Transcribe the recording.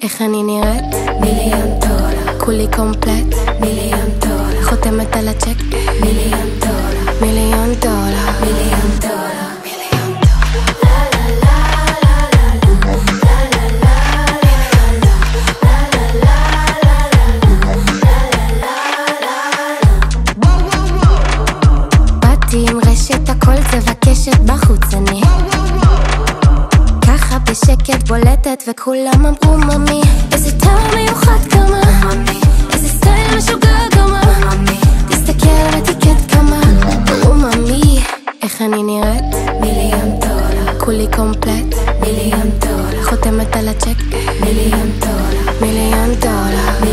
איך אני נראית? מיליון דולר. כולי קומפלט? מיליון דולר. חותמת על הצ'ק? מיליון דולר. מיליון דולר. מיליון דולר. עם רשת הכל צבע קשת בחוץ אני ככה בשקט בולטת וכולם אמרו ממי איזה טעם מיוחד כמה איזה סטייל משוגע כמה תסתכל על אטיקט כמה ממי איך אני נראית? מיליון דולר. כולי קומפלט? מיליון דולר. חותמת על הצ'ק? מיליון דולר. מיליון דולר.